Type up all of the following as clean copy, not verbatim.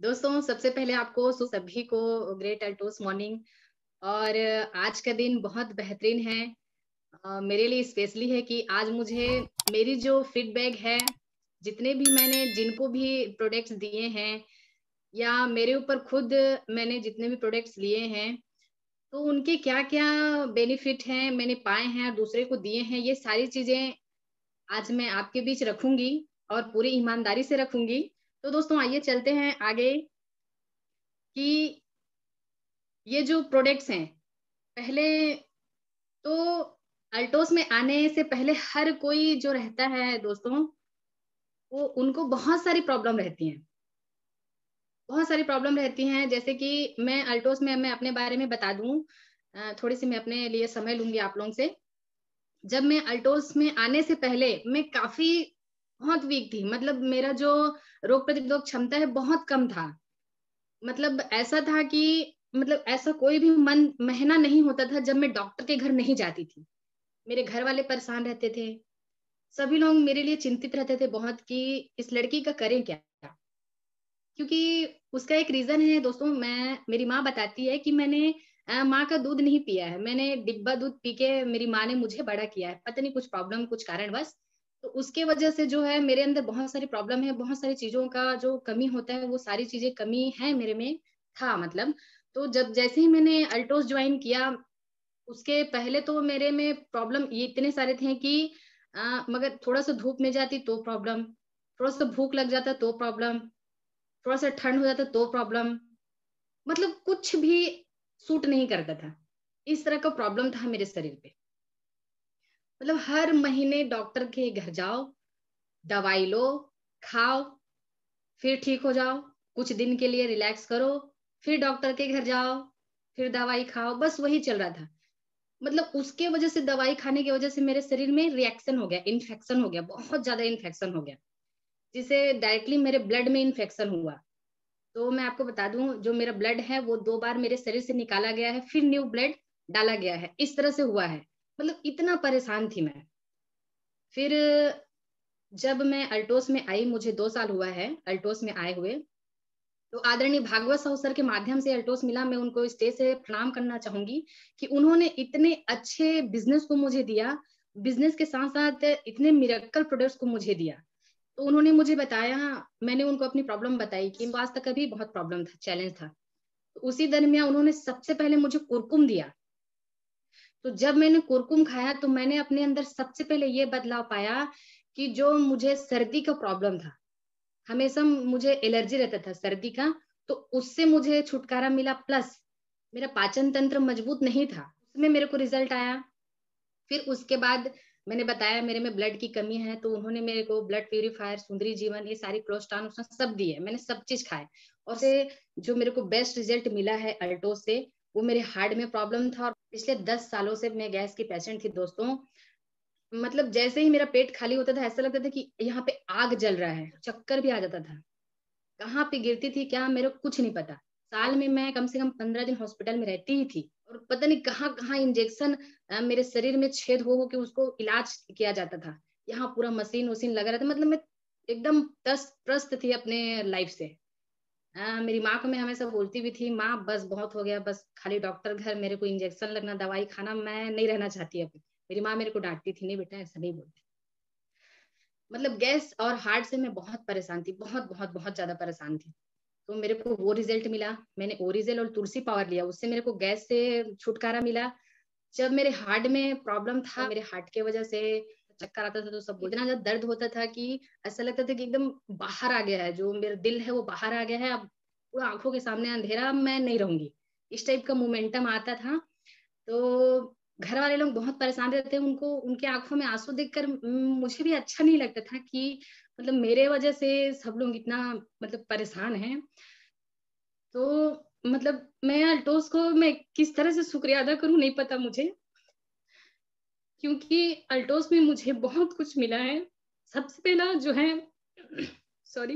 दोस्तों, सबसे पहले आपको सभी को ग्रेट अल्टोस मॉर्निंग। और आज का दिन बहुत बेहतरीन है। मेरे लिए स्पेशली है कि आज मुझे मेरी जो फीडबैक है, जितने भी मैंने जिनको भी प्रोडक्ट्स दिए हैं या मेरे ऊपर खुद मैंने जितने भी प्रोडक्ट्स लिए हैं, तो उनके क्या-क्या बेनिफिट हैं, मैंने पाए हैं और दूसरे को दिए हैं, ये सारी चीज़ें आज मैं आपके बीच रखूँगी और पूरी ईमानदारी से रखूँगी। तो दोस्तों आइए चलते हैं आगे कि ये जो प्रोडक्ट्स हैं, पहले तो अल्टोस में आने से पहले हर कोई जो रहता है दोस्तों, वो उनको बहुत सारी प्रॉब्लम रहती हैं। बहुत सारी प्रॉब्लम रहती हैं, जैसे कि मैं अल्टोस में मैं अपने बारे में बता दूँ। थोड़ी-सी मैं अपने लिए समय लूँगी आप लोगों से। जब मैं अल्टोस में आने से पहले मैं काफ़ी बहुत वीक थी, मतलब मेरा जो रोग प्रतिरोधक क्षमता है बहुत कम था। मतलब ऐसा था कि मतलब ऐसा कोई भी महीना नहीं होता था जब मैं डॉक्टर के घर नहीं जाती थी। मेरे घर वाले परेशान रहते थे। सभी लोग मेरे लिए चिंतित रहते थे बहुत कि इस लड़की का करें क्या? क्योंकि उसका एक रीज़न है दोस्तों। मेरी माँ बताती है कि मैंने माँ का दूध नहीं पिया है। मैंने डिब्बा दूध पी के मेरी माँ ने मुझे बड़ा किया है। पता नहीं कुछ प्रॉब्लम, कुछ कारणवश। तो उसके वजह से जो है मेरे अंदर बहुत सारी प्रॉब्लम है, बहुत सारी चीज़ों का जो कमी होता है, वो सारी चीज़ें कमी है मेरे में, था मतलब। तो जब जैसे ही मैंने अल्टोस जॉइन किया, उसके पहले तो मेरे में प्रॉब्लम ये इतने सारे थे कि मगर थोड़ा-सा धूप में जाती तो प्रॉब्लम, थोड़ा-सा भूख लग जाता तो प्रॉब्लम, थोड़ा-सा ठंड हो जाता तो प्रॉब्लम, मतलब कुछ भी सूट नहीं करता था। इस तरह का प्रॉब्लम था मेरे शरीर पे। मतलब हर महीने डॉक्टर के घर जाओ, दवाई लो, खाओ, फिर ठीक हो जाओ, कुछ दिन के लिए रिलैक्स करो, फिर डॉक्टर के घर जाओ, फिर दवाई खाओ, बस वही चल रहा था। मतलब उसके वजह से, दवाई खाने की वजह से मेरे शरीर में रिएक्शन हो गया, इन्फेक्शन हो गया, बहुत ज़्यादा इन्फेक्शन हो गया, जिससे डायरेक्टली मेरे ब्लड में इन्फेक्शन हुआ। तो मैं आपको बता दूँ, जो मेरा ब्लड है वो 2 बार मेरे शरीर से निकाला गया है, फिर न्यू ब्लड डाला गया है, इस तरह से हुआ है। मतलब इतना परेशान थी मैं। फिर जब मैं अल्टोस में आई, मुझे 2 साल हुआ है अल्टोस में आए हुए। तो आदरणीय भागवत साहू सर के माध्यम से अल्टोस मिला। मैं उनको स्टेज से प्रणाम करना चाहूँगी कि उन्होंने इतने अच्छे बिज़नेस को मुझे दिया, बिज़नेस के साथ-साथ इतने मिरेकल प्रोडक्ट्स को मुझे दिया। तो उन्होंने मुझे बताया, मैंने उनको अपनी प्रॉब्लम बताई कि स्वास्थ्य का भी बहुत प्रॉब्लम था, चैलेंज था। तो उसी दरमियान उन्होंने सबसे पहले मुझे कुरकुम दिया। तो जब मैंने कुरकुम खाया तो मैंने अपने अंदर सबसे पहले ये बदलाव पाया कि जो मुझे सर्दी का प्रॉब्लम था, हमेशा मुझे एलर्जी रहता था सर्दी का, तो उससे मुझे छुटकारा मिला, प्लस मेरा पाचन तंत्र मजबूत नहीं था, उसमें मेरे को रिजल्ट आया। फिर उसके बाद मैंने बताया मेरे में ब्लड की कमी है, तो उन्होंने मेरे को ब्लड प्यूरीफायर, सुंदरी जीवन, ये सारी क्लोस्टान उसने सब दिए, मैंने सब चीज़ खाए। और से जो मेरे को बेस्ट रिजल्ट मिला है अल्टोज से, वो मेरे हार्ट में प्रॉब्लम था और पिछले 10 सालों से मैं गैस की पेशेंट थी दोस्तों। मतलब जैसे ही मेरा पेट खाली होता था, ऐसा लगता था कि यहाँ पे आग जल रहा है, चक्कर भी आ जाता था। कहाँ पे गिरती थी क्या, मेरे को कुछ नहीं पता। साल में मैं कम से कम 15 दिन हॉस्पिटल में रहती ही थी और पता नहीं कहाँ-कहाँ इंजेक्शन मेरे शरीर में छेद हो के उसको इलाज किया जाता था। यहाँ पूरा मशीन-वशीन लगा रहता, मतलब मैं एकदम तस्त-प्रस्त थी अपने लाइफ से। मेरी माँ को मैं हमेशा बोलती भी थी, "माँ बस बहुत हो गया, बस खाली डॉक्टर घर, मेरे को इंजेक्शन लगना, दवाई खाना, मैं नहीं रहना चाहती अब।" मेरी माँ मेरे को डाँटती थी, "नहीं बेटा ऐसा नहीं बोलते।" मतलब गैस और हार्ट से मैं बहुत परेशान थी, बहुत ज़्यादा परेशान थी। तो मेरे को वो रिज़ल्ट मिला, मैंने ओरिजिल और तुलसी पावर लिया, उससे मेरे को गैस से छुटकारा मिला। जब मेरे हार्ट में प्रॉब्लम था, मेरे हार्ट की वज़ह से चक्कर आता था तो सब बोलते, इतना ज़्यादा दर्द होता था कि ऐसा लगता था कि एकदम बाहर आ गया है, जो मेरा दिल है वो बाहर आ गया है, अब पूरा आँखों के सामने अंधेरा, अब मैं नहीं रहूँगी। इस टाइप का मोमेंटम आता था। तो घर वाले लोग बहुत परेशान रहते हैं, उनको उनकी आँखों में आँसू देखकर मुझे भी अच्छा नहीं लगता था कि मतलब मेरे वज़ह से सब लोग इतना मतलब परेशान हैं। तो मतलब मैं अल्टोस को मैं किस तरह से शुक्रिया अदा करूँ नहीं पता मुझे, क्योंकि अल्टोस में मुझे बहुत कुछ मिला है। सबसे पहला जो है सॉरी,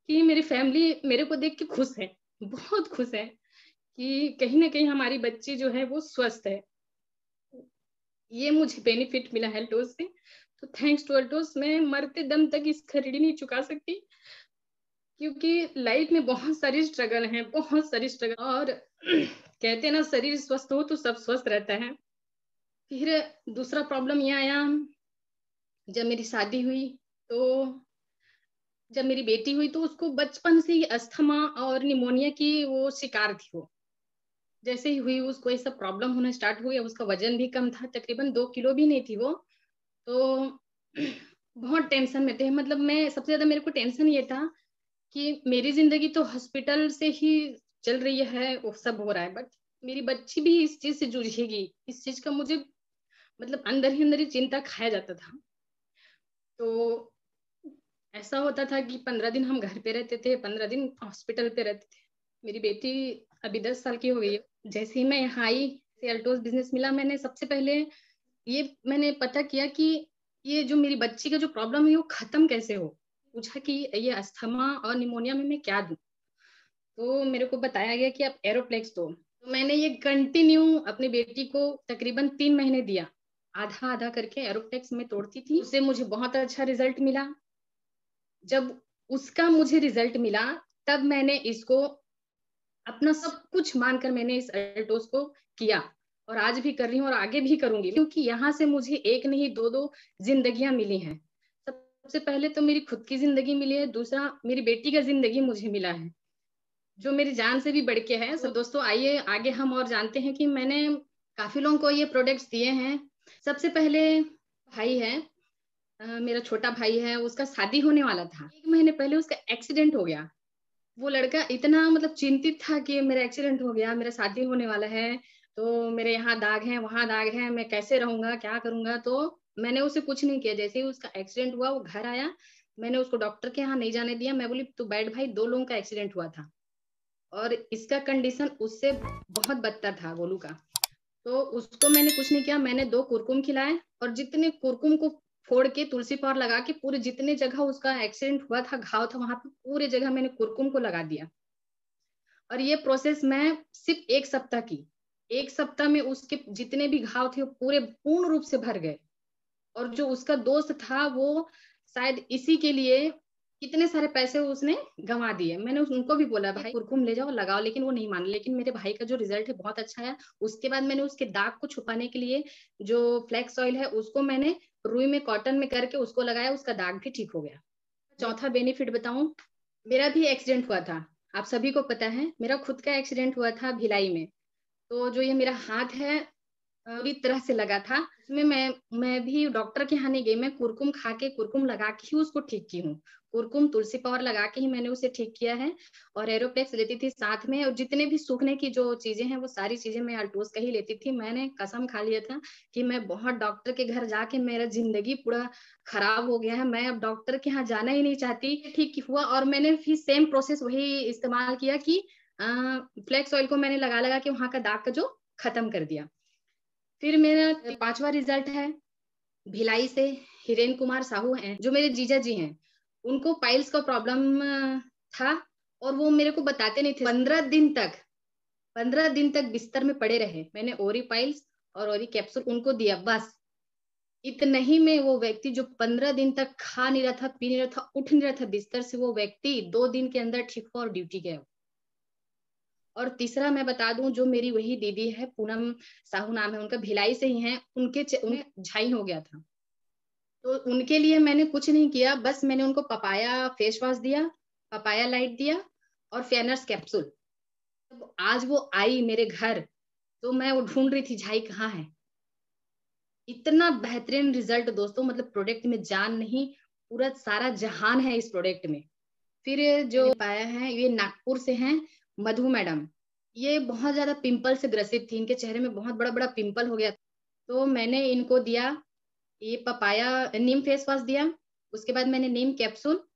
कि मेरी फैमिली मेरे को देख के खुश है, बहुत खुश है कि कहीं न कहीं हमारी बच्ची जो है वो स्वस्थ है। ये मुझे बेनिफिट मिला है अल्टोस से। तो थैंक्स टू अल्टोस, मैं मरते दम तक इसका ऋण नहीं चुका सकती। क्योंकि लाइफ में बहुत सारी स्ट्रगल हैं, बहुत सारी स्ट्रगल। और कहते हैं ना, शरीर स्वस्थ हो तो सब स्वस्थ रहता है। फिर दूसरा प्रॉब्लम ये आया, जब मेरी शादी हुई, तो जब मेरी बेटी हुई तो उसको बचपन से ही अस्थमा और निमोनिया की वो शिकार थी वो। जैसे ही हुई उसको ये सब प्रॉब्लम होना स्टार्ट हो गया। उसका वजन भी कम था, तकरीबन 2 किलो भी नहीं थी वो। तो बहुत टेंशन में थे। मतलब मैं सबसे ज्यादा मेरे को टेंशन ये था कि मेरी जिंदगी तो हॉस्पिटल से ही चल रही है, वो सब हो रहा है, बट मेरी बच्ची भी इस चीज से जूझेगी, इस चीज का मुझे मतलब अंदर ही चिंता खाया जाता था। तो ऐसा होता था कि 15 दिन हम घर पे रहते थे, 15 दिन हॉस्पिटल पे रहते थे। मेरी बेटी अभी 10 साल की हो गई है। जैसे ही मैं यहाँ आई, से अल्टोस बिजनेस मिला, मैंने सबसे पहले ये मैंने पता किया कि ये जो मेरी बच्ची का जो प्रॉब्लम है वो खत्म कैसे हो। पूछा कि ये अस्थमा और निमोनिया में मैं क्या दूं। तो मेरे को बताया गया कि आप एरोप्लेक्स दो। तो मैंने ये कंटिन्यू अपनी बेटी को तकरीबन 3 महीने दिया, आधा आधा करके एरोप्लेक्स में तोड़ती थी। उससे मुझे बहुत अच्छा रिजल्ट मिला। जब उसका मुझे रिजल्ट मिला, तब मैंने इसको अपना सब कुछ मानकर मैंने इस अल्टोस को किया। और आज भी कर रही हूँ और आगे भी करूंगी, क्योंकि यहाँ से मुझे एक नहीं दो दो जिंदगियां मिली हैं। सबसे पहले तो मेरी खुद की जिंदगी मिली है, दूसरा मेरी बेटी का जिंदगी मुझे मिला है, जो मेरी जान से भी बढ़ के है। तो दोस्तों आइए आगे हम और जानते हैं कि मैंने काफी लोगों को ये प्रोडक्ट्स दिए हैं। सबसे पहले भाई है, मेरा छोटा भाई है, उसका शादी होने वाला था। 1 महीने पहले उसका एक्सीडेंट हो गया। वो लड़का इतना मतलब चिंतित था कि मेरा एक्सीडेंट हो गया, मेरा शादी होने वाला है, तो मेरे यहाँ दाग है, वहां दाग है, मैं कैसे रहूंगा, क्या करूंगा। तो मैंने उसे कुछ नहीं किया। जैसे ही उसका एक्सीडेंट हुआ, वो घर आया, मैंने उसको डॉक्टर के यहाँ नहीं जाने दिया। मैं बोली तू बैठ भाई, 2 लोगों का एक्सीडेंट हुआ था और इसका कंडीशन उससे बहुत बदतर था, गोलू का। तो उसको मैंने कुछ नहीं किया। मैंने 2 कुरकुम खिलाए और जितने कुरकुम को फोड़ के तुलसी पार लगा के पूरे जितने जगह उसका एक्सीडेंट हुआ था, घाव था, वहां पे पूरे जगह मैंने कुरकुम को लगा दिया। और ये प्रोसेस मैं सिर्फ 1 सप्ताह की, 1 सप्ताह में उसके जितने भी घाव थे वो पूरे पूर्ण रूप से भर गए। और जो उसका दोस्त था वो शायद इसी के लिए कितने सारे पैसे उसने गंवा दिए। मैंने उनको भी बोला भाई कुरकुम ले जाओ लगाओ, लेकिन वो नहीं माने। लेकिन मेरे भाई का जो रिजल्ट है बहुत अच्छा है। उसके बाद मैंने उसके दाग को छुपाने के लिए जो फ्लेक्स ऑयल है उसको मैंने रुई में कॉटन में करके उसको लगाया, उसका दाग भी ठीक हो गया। चौथा बेनिफिट बताऊं, मेरा भी एक्सीडेंट हुआ था। आप सभी को पता है मेरा खुद का एक्सीडेंट हुआ था भिलाई में। तो जो ये मेरा हाथ है पूरी तरह से लगा था, उसमें मैं भी डॉक्टर के यहाँ नहीं गई। मैं कुरकुम खा के कुरकुम लगा के ही उसको ठीक की हूँ। कुरकुम तुलसी पावर लगा के ही मैंने उसे ठीक किया है। और एरोप्लेक्स लेती थी साथ में, और जितने भी सूखने की जो चीजें हैं वो सारी चीजें मैं अल्टोस का ही लेती थी। मैंने कसम खा लिया था कि मैं बहुत डॉक्टर के घर जाके मेरा जिंदगी पूरा खराब हो गया है, मैं अब डॉक्टर के यहाँ जाना ही नहीं चाहती। ठीक हुआ और मैंने फिर सेम प्रोसेस वही इस्तेमाल किया कि फ्लेक्स ऑयल को मैंने लगा लगा के वहां का दाग का जो खत्म कर दिया। फिर मेरा पांचवा रिजल्ट है भिलाई से। हिरेन कुमार साहू हैं जो मेरे जीजा जी हैं, उनको पाइल्स का प्रॉब्लम था। और वो मेरे को बताते नहीं थे। 15 दिन तक बिस्तर में पड़े रहे। मैंने ओरी पाइल्स और ओरी कैप्सूल उनको दिया, बस इतना ही में वो व्यक्ति जो 15 दिन तक खा नहीं रहा था, पी नहीं रहा था, उठ नहीं रहा था बिस्तर से, वो व्यक्ति 2 दिन के अंदर ठीक हुआ और ड्यूटी गया। और तीसरा मैं बता दूं, जो मेरी वही दीदी है, पूनम साहू नाम है उनका, भिलाई से ही है, उनके झाई हो गया था। तो उनके लिए मैंने कुछ नहीं किया, बस मैंने उनको पपाया फेस वॉश दिया, पपाया लाइट दिया और फेनर्स कैप्सूल। तो आज वो आई मेरे घर, तो मैं वो ढूंढ रही थी झाई कहाँ है। इतना बेहतरीन रिजल्ट दोस्तों, मतलब प्रोडक्ट में जान नहीं, पूरा सारा जहान है इस प्रोडक्ट में। फिर जो पाया है ये नागपुर से हैं, मधु मैडम। ये बहुत ज्यादा पिंपल से ग्रसित थी, इनके चेहरे में बहुत बड़ा बड़ा पिंपल हो गया। तो मैंने इनको दिया ये पपाया नीम फेस वॉश दिया। उसके बाद मैंने नीम कैप्सूल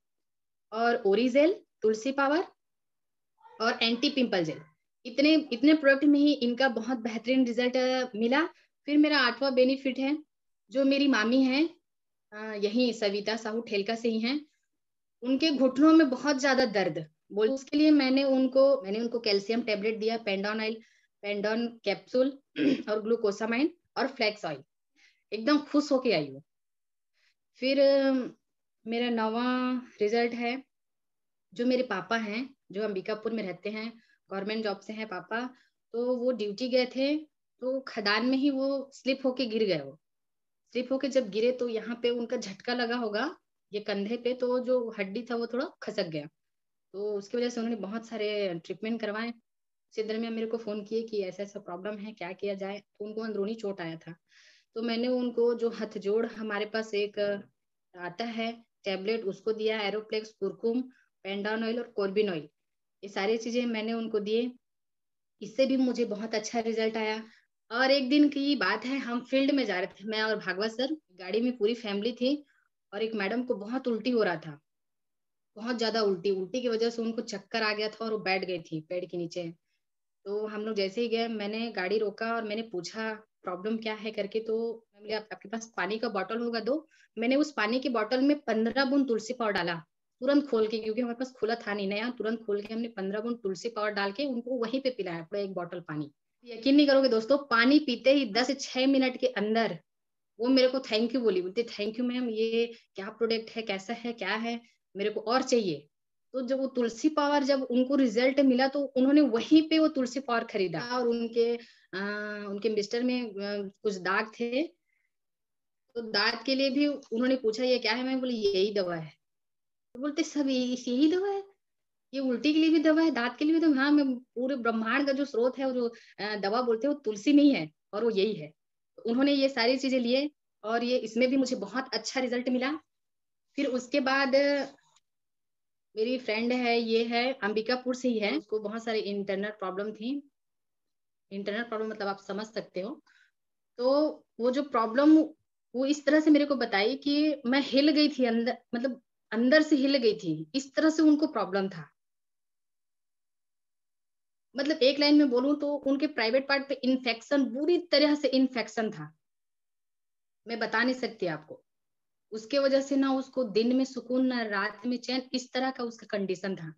और ओरिजेल, तुलसी पावर और एंटी पिंपल जेल, इतने इतने प्रोडक्ट में ही इनका बहुत बेहतरीन रिजल्ट मिला। फिर मेरा आठवां बेनिफिट है, जो मेरी मामी है, यही सविता साहू ठेलका से ही हैं, उनके घुटनों में बहुत ज्यादा दर्द बोल, उसके लिए मैंने उनको कैल्शियम टेबलेट दिया, पेंडॉन ऑयल, पेंडॉन कैप्सूल और ग्लूकोसामाइन और फ्लैक्स ऑयल। एकदम खुश होके आई हूँ। फिर मेरा नवा रिजल्ट है जो मेरे पापा हैं, जो अंबिकापुर में रहते हैं, गवर्नमेंट जॉब से हैं पापा, तो वो ड्यूटी गए थे, तो खदान में ही वो स्लिप होके गिर गए वो। स्लिप होके जब गिरे तो यहाँ पे उनका झटका लगा होगा, ये कंधे पे, तो जो हड्डी था वो थोड़ा खसक गया। तो उसकी वजह से उन्होंने बहुत सारे ट्रीटमेंट करवाए। इसी दरमियान मेरे को फ़ोन किए कि ऐसा-ऐसा प्रॉब्लम है, क्या किया जाए? तो उनको अंदरूनी चोट आया था। तो मैंने उनको जो हथजोड़ हमारे पास एक आता है टैबलेट, उसको दिया, एरोप्लेक्स, कुरकुम, पेंडान ऑयल और कोरबिन ऑयल। ये सारी चीज़ें मैंने उनको दिए। इससे भी मुझे बहुत अच्छा रिज़ल्ट आया। और एक दिन की बात है, हम फील्ड में जा रहे थे, मैं और भागवत सर, गाड़ी में पूरी फैमिली थी और एक मैडम को बहुत उल्टी हो रहा था, बहुत ज़्यादा उल्टी। उल्टी की वज़ह से उनको चक्कर आ गया था और वो बैठ गई थी पेड़ के नीचे। तो हम लोग जैसे ही गए, मैंने गाड़ी रोका और मैंने पूछा प्रॉब्लम क्या है करके, तो मैम बोली, "आप आपके पास पानी का बॉटल होगा, दो।" मैंने उस पानी की बॉटल में 15 बूंद तुलसी पाउडर डाला, तुरंत खोल के, क्योंकि हमारे पास खुला था नहीं नया, तुरंत खोल के हमने 15 बूंद तुलसी पाउडर डाल के उनको वहीं पे पिलाया, पूरा 1 बॉटल पानी। यकीन नहीं करोगे दोस्तों, पानी पीते ही 10 से 6 मिनट के अंदर वो मेरे को थैंक यू बोली, बोलती, "थैंक यू मैम, ये क्या प्रोडक्ट है, कैसा है, क्या है? मेरे को और चाहिए।" तो जब वो तुलसी पावर, जब उनको रिज़ल्ट मिला तो उन्होंने वहीं पे वो तुलसी पावर खरीदा। और उनके मिस्टर में कुछ दाग थे, तो दाग के लिए भी उन्होंने पूछा, "ये क्या है?" मैं बोली, "यही दवा है।" तो बोलते, "सब यही दवा है? ये उल्टी के लिए भी दवा है, दाँत के लिए भी दवा।" हाँ, मैं पूरे ब्रह्मांड का जो स्रोत है, वो जो दवा बोलते हैं, वो तुलसी में ही है और वो यही है। तो उन्होंने ये सारी चीज़ें लिए और ये इसमें भी मुझे बहुत अच्छा रिज़ल्ट मिला। फिर उसके बाद मेरी फ्रेंड है, ये है अंबिकापुर से ही है, उसको बहुत सारी इंटरनल प्रॉब्लम थी। इंटरनल प्रॉब्लम मतलब आप समझ सकते हो। तो वो जो प्रॉब्लम, वो इस तरह से मेरे को बताई कि मैं हिल गई थी अंदर, मतलब अंदर से हिल गई थी, इस तरह से उनको प्रॉब्लम था। मतलब एक लाइन में बोलूँ तो उनके प्राइवेट पार्ट पे इन्फेक्शन, बुरी तरह से इन्फेक्शन था। मैं बता नहीं सकती आपको। उसके वजह से ना उसको दिन में सुकून, ना रात में चैन, इस तरह का उसका कंडीशन था।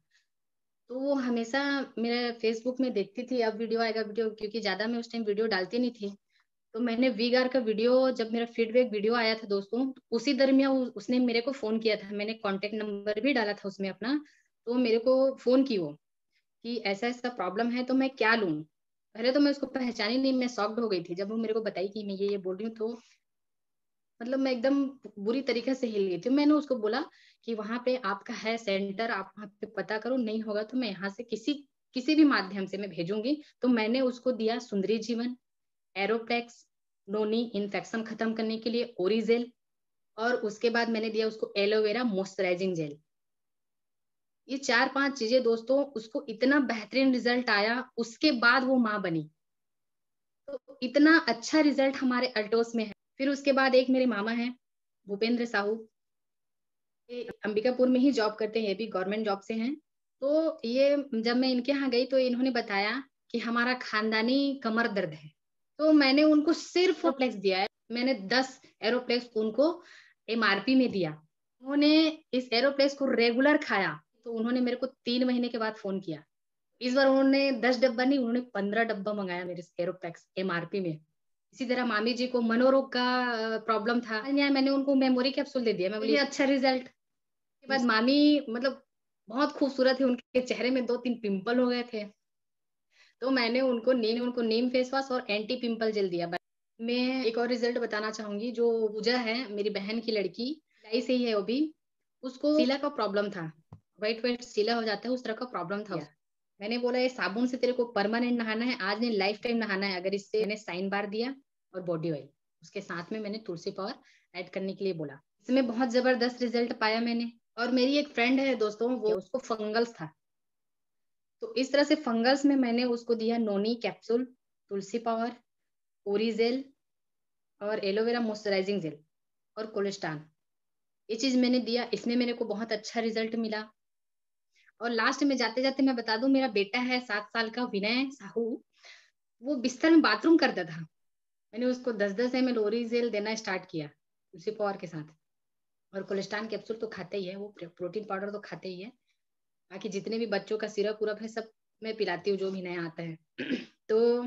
तो वो हमेशा मेरे फ़ेसबुक में देखती थी, अब वीडियो आएगा वीडियो, क्योंकि ज़्यादा मैं उस टाइम वीडियो डालती नहीं थी। तो मैंने वी-गार का वीडियो, जब मेरा फीडबैक वीडियो आया था दोस्तों, उसी दरमियान उसने मेरे को फ़ोन किया था। मैंने कॉन्टैक्ट नंबर भी डाला था उसमें अपना, तो मेरे को फ़ोन की वो, कि ऐसा-ऐसा प्रॉब्लम है, तो मैं क्या लूँ? पहले तो मैं उसको पहचानी नहीं, मैं शॉक्ड हो गई थी। जब वो मेरे को बताई कि मैं ये बोल रही हूँ, तो मतलब मैं एकदम बुरी तरीके से हिल गई थी। मैंने उसको बोला कि वहाँ पे आपका है सेंटर, आप वहाँ पे पता करो, नहीं होगा तो मैं यहाँ से किसी किसी भी माध्यम से मैं भेजूँगी। तो मैंने उसको दिया सुंदरी जीवन, एरोप्लेक्स, नोनी इन्फेक्शन खत्म करने के लिए ओरिजेल, और उसके बाद मैंने दिया उसको एलोवेरा मॉइस्चराइजिंग जेल। ये 4-5 चीज़ें दोस्तों, उसको इतना बेहतरीन रिज़ल्ट आया, उसके बाद वो माँ बनी। तो इतना अच्छा रिज़ल्ट हमारे अल्टोस में है। फिर उसके बाद एक मेरे मामा हैं, भूपेंद्र साहू, ये अंबिकापुर में ही जॉब करते हैं, ये भी गवर्नमेंट जॉब से हैं। तो ये जब मैं इनके यहाँ गई तो इन्होंने बताया कि हमारा खानदानी कमर दर्द है। तो मैंने उनको सिर्फ एरोप्लेक्स दिया है। मैंने 10 एरोप्लेक्स उनको एमआरपी में दिया। उन्होंने इस एरोप्लेक्स को रेगुलर खाया, तो उन्होंने मेरे को 3 महीने के बाद फ़ोन किया। इस बार उन्होंने 10 डब्बा नहीं, उन्होंने 15 डब्बा मँगाया मेरे से एरोप्लेक्स एमआरपी में। इसी तरह मामी जी को मनोरोग का प्रॉब्लम था। मैंने उनको मेमोरी कैप्सूल दे दिया। मैं बोली, अच्छा रिज़ल्ट। के बाद मामी, मतलब बहुत खूबसूरत है, उनके चेहरे में 2-3 पिंपल हो गए थे। तो मैंने उनको नीम फेस वॉश और एंटी पिंपल जेल दिया। मैं एक और रिज़ल्ट बताना चाहूँगी, जो पूजा है, मेरी बहन की लड़की, भिलाई से ही है वो भी। उसको सीला का प्रॉब्लम था। व्हाइट-व्हाइट सीला हो जाता है, उस तरह का प्रॉब्लम था उसको। मैंने बोला, ये साबुन से तेरे को परमानेंट नहाना है, आज नहीं लाइफ टाइम नहाना है, अगर इससे, मैंने साइन बार दिया और बॉडी ऑयल। उसके साथ में मैंने तुलसी पावर ऐड करने के लिए बोला। इसमें बहुत ज़बरदस्त रिज़ल्ट पाया मैंने। और मेरी एक फ्रेंड है दोस्तों, वो, उसको फंगल्स था। तो इस तरह से फंगल्स में मैंने उसको दिया नोनी कैप्सूल, तुलसी पावर, ओरिजेल और एलोवेरा मॉइस्चराइजिंग जेल और कोलेस्टान। ये चीज़ मैंने दिया, इसमें मेरे को बहुत अच्छा रिज़ल्ट मिला। और लास्ट में जाते-जाते मैं बता दूँ, मेरा बेटा है 7 साल का विनय साहू, वो बिस्तर में बाथरूम करता था। मैंने उसको 10-10 एमएल ओरिजेल देना स्टार्ट किया, तुलसी पावर के साथ। और कोलेस्टान कैप्सूल तो खाते ही है, वो प्रोटीन पाउडर तो खाते ही है। बाकी जितने भी बच्चों का सिरप-उरप है, सब मैं पिलाती हूँ, जो भी नया आता है। तो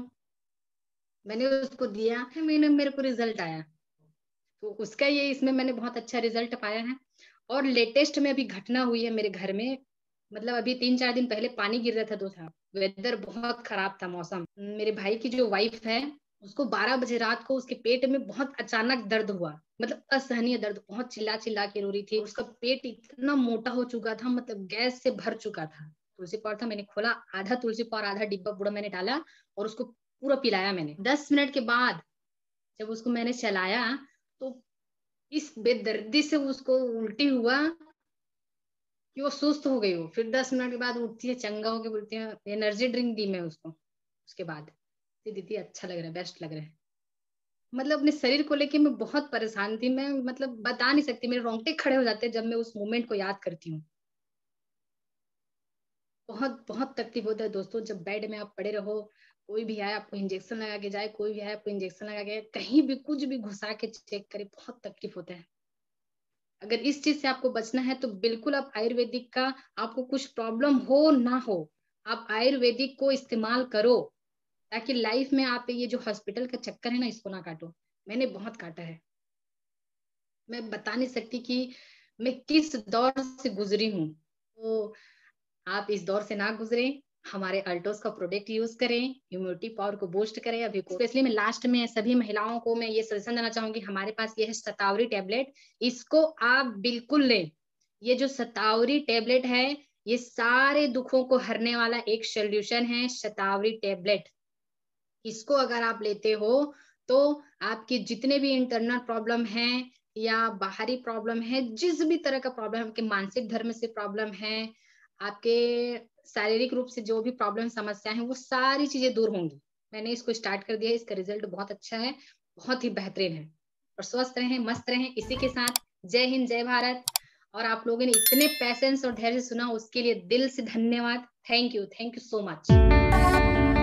मैंने उसको दिया, 6 महीने में मेरे को रिज़ल्ट आया। तो उसका ये, इसमें मैंने बहुत अच्छा रिज़ल्ट पाया है। और लेटेस्ट में अभी घटना हुई है मेरे घर में। मतलब अभी 3-4 दिन पहले पानी गिर रहा था तो था। वेदर बहुत खराब था मौसम। मेरे भाई की जो वाइफ है, उसको 12 बजे रात को उसके पेट में बहुत अचानक दर्द हुआ। मतलब असहनीय दर्द, बहुत चिल्ला-चिल्ला के रो रही थी। उसका पेट इतना मोटा हो चुका था, मतलब गैस से भर चुका था। तुलसी पाउडर था, मैंने खोला, आधा तुलसी पाउडर आधा डिब्बा पूरा मैंने डाला और उसको पूरा पिलाया मैंने। 10 मिनट के बाद जब उसको मैंने चलाया तो इस बेदर्दी से उसको उल्टी हुआ कि वो सुस्त हो गई हो। फिर 10 मिनट के बाद उठती है, चंगा होके बोलती है, एनर्जी ड्रिंक दी मैं उसको। उसके बाद दीदी अच्छा लग रहा है, बेस्ट लग रहा है। मतलब अपने शरीर को लेके मैं बहुत परेशान थी। मैं मतलब बता नहीं सकती, मेरे रोंगटे खड़े हो जाते हैं जब मैं उस मोमेंट को याद करती हूँ। बहुत बहुत तकलीफ होता है दोस्तों, जब बेड में आप पड़े रहो, कोई भी आए आपको इंजेक्शन लगा के जाए, कोई भी आए आपको इंजेक्शन लगा के, कहीं भी कुछ भी घुसा के चेक करे, बहुत तकलीफ होता है। अगर इस चीज से आपको बचना है तो बिल्कुल आप आयुर्वेदिक का, आपको कुछ प्रॉब्लम हो ना हो, आप आयुर्वेदिक को इस्तेमाल करो, ताकि लाइफ में आप ये जो हॉस्पिटल का चक्कर है ना, इसको ना काटो। मैंने बहुत काटा है। मैं बता नहीं सकती कि मैं किस दौर से गुजरी हूँ। तो आप इस दौर से ना गुजरे, हमारे अल्टोस का प्रोडक्ट यूज करें, इम्यूनिटी पावर को बूस्ट करें। अभी स्पेशली मैं लास्ट में सभी महिलाओं को मैं ये सजेशन देना चाहूंगी, हमारे पास ये है शतावरी टेबलेट, इसको आप बिल्कुल लें। ये जो शतावरी टेबलेट है, ये सारे दुखों को हरने वाला एक सोल्यूशन है, शतावरी टेबलेट। इसको अगर आप लेते हो तो आपके जितने भी इंटरनल प्रॉब्लम है या बाहरी प्रॉब्लम है, जिस भी तरह का प्रॉब्लम, आपके मानसिक धर्म से प्रॉब्लम है, आपके शारीरिक रूप से जो भी प्रॉब्लम समस्या है, वो सारी चीजें दूर होंगी। मैंने इसको स्टार्ट कर दिया है, इसका रिजल्ट बहुत अच्छा है, बहुत ही बेहतरीन है। और स्वस्थ रहें, मस्त रहें। इसी के साथ जय हिंद, जय भारत। और आप लोगों ने इतने पैसेंस और धैर्य से सुना, उसके लिए दिल से धन्यवाद। Thank you so much.